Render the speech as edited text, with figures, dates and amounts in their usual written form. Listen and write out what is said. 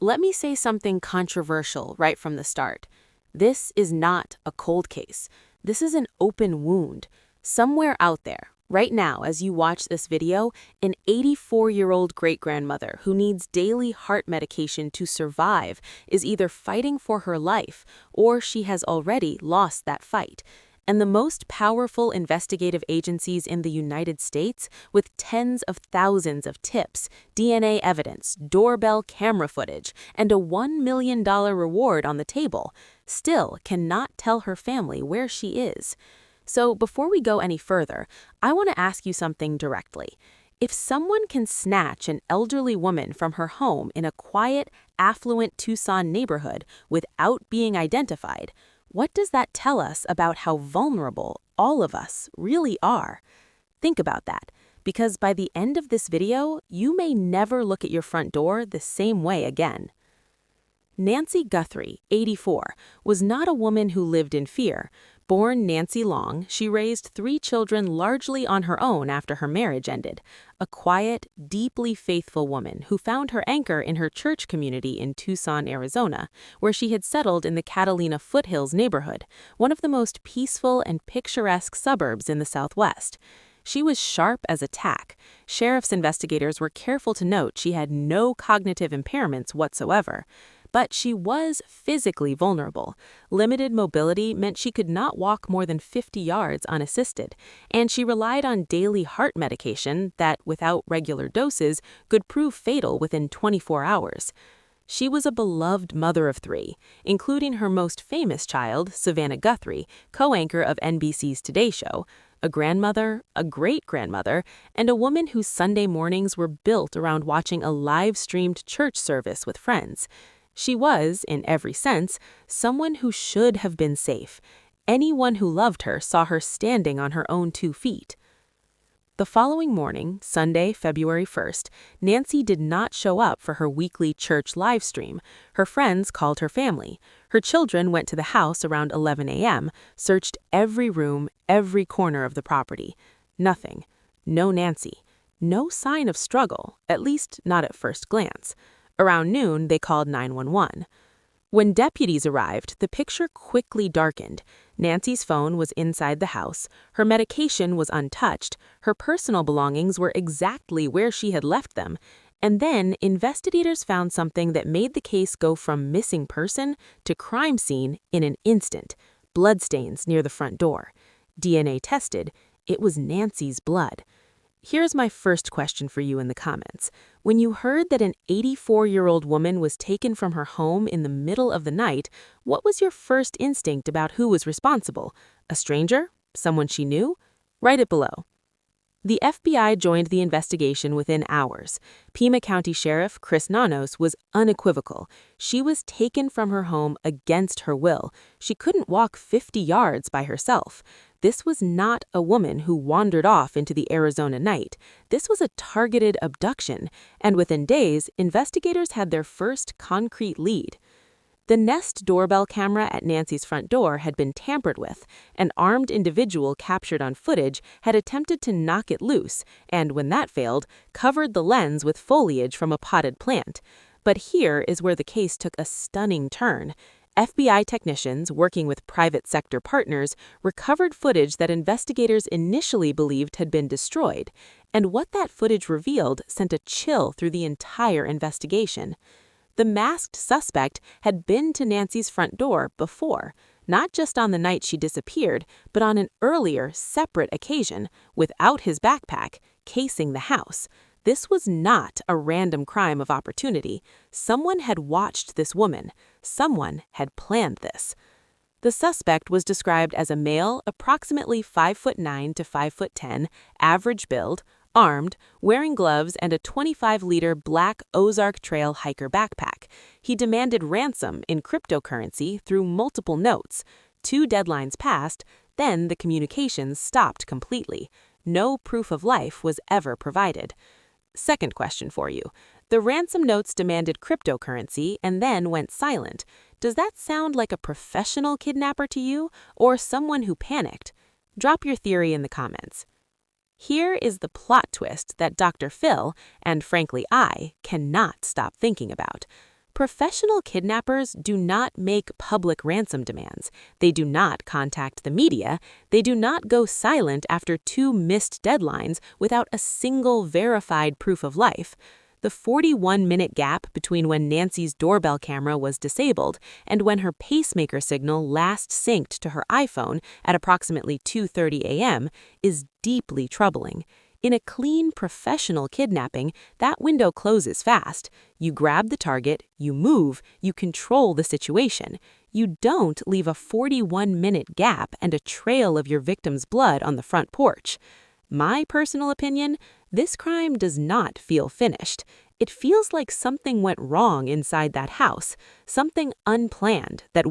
Let me say something controversial right from the start. This is not a cold case. This is an open wound. Somewhere out there, right now, as you watch this video, an 84-year-old great-grandmother who needs daily heart medication to survive is either fighting for her life or she has already lost that fight. And the most powerful investigative agencies in the United States, with tens of thousands of tips, DNA evidence, doorbell camera footage, and a $1 million reward on the table, still cannot tell her family where she is. So before we go any further, I want to ask you something directly. If someone can snatch an elderly woman from her home in a quiet, affluent Tucson neighborhood without being identified, what does that tell us about how vulnerable all of us really are? Think about that, because by the end of this video, you may never look at your front door the same way again. Nancy Guthrie, 84, was not a woman who lived in fear. Born Nancy Long, she raised 3 children largely on her own after her marriage ended. A quiet, deeply faithful woman who found her anchor in her church community in Tucson, Arizona, where she had settled in the Catalina Foothills neighborhood, one of the most peaceful and picturesque suburbs in the Southwest. She was sharp as a tack. Sheriff's investigators were careful to note she had no cognitive impairments whatsoever. But she was physically vulnerable. Limited mobility meant she could not walk more than 50 yards unassisted, and she relied on daily heart medication that, without regular doses, could prove fatal within 24 hours. She was a beloved mother of 3, including her most famous child, Savannah Guthrie, co-anchor of NBC's Today show, a grandmother, a great-grandmother, and a woman whose Sunday mornings were built around watching a live-streamed church service with friends. She was, in every sense, someone who should have been safe. Anyone who loved her saw her standing on her own 2 feet. The following morning, Sunday, February 1st, Nancy did not show up for her weekly church live stream. Her friends called her family. Her children went to the house around 11 a.m., searched every room, every corner of the property. Nothing. No Nancy. No sign of struggle, at least not at first glance. Around noon, they called 911. When deputies arrived, the picture quickly darkened. Nancy's phone was inside the house, her medication was untouched, her personal belongings were exactly where she had left them, and then investigators found something that made the case go from missing person to crime scene in an instant: bloodstains near the front door. DNA tested, it was Nancy's blood. Here's my first question for you in the comments. When you heard that an 84-year-old woman was taken from her home in the middle of the night, what was your first instinct about who was responsible? A stranger? Someone she knew? Write it below. The FBI joined the investigation within hours. Pima County Sheriff Chris Nanos was unequivocal. She was taken from her home against her will. She couldn't walk 50 yards by herself. This was not a woman who wandered off into the Arizona night. This was a targeted abduction, and within days, investigators had their first concrete lead. The Nest doorbell camera at Nancy's front door had been tampered with. An armed individual captured on footage had attempted to knock it loose and, when that failed, covered the lens with foliage from a potted plant. But here is where the case took a stunning turn. FBI technicians, working with private sector partners, recovered footage that investigators initially believed had been destroyed. And what that footage revealed sent a chill through the entire investigation. The masked suspect had been to Nancy's front door before, not just on the night she disappeared, but on an earlier, separate occasion, without his backpack, casing the house. This was not a random crime of opportunity. Someone had watched this woman. Someone had planned this. The suspect was described as a male, approximately 5'9" to 5'10", average build, armed, wearing gloves and a 25-liter black Ozark Trail hiker backpack. He demanded ransom in cryptocurrency through multiple notes. 2 deadlines passed, then the communications stopped completely. No proof of life was ever provided. Second question for you. The ransom notes demanded cryptocurrency and then went silent. Does that sound like a professional kidnapper to you, or someone who panicked? Drop your theory in the comments. Here is the plot twist that Dr. Phil, and frankly I, cannot stop thinking about. Professional kidnappers do not make public ransom demands. They do not contact the media. They do not go silent after 2 missed deadlines without a single verified proof of life. The 41-minute gap between when Nancy's doorbell camera was disabled and when her pacemaker signal last synced to her iPhone at approximately 2:30 a.m. is deeply troubling. In a clean, professional kidnapping, that window closes fast. You grab the target, you move, you control the situation. You don't leave a 41-minute gap and a trail of your victim's blood on the front porch. My personal opinion, this crime does not feel finished. It feels like something went wrong inside that house, something unplanned that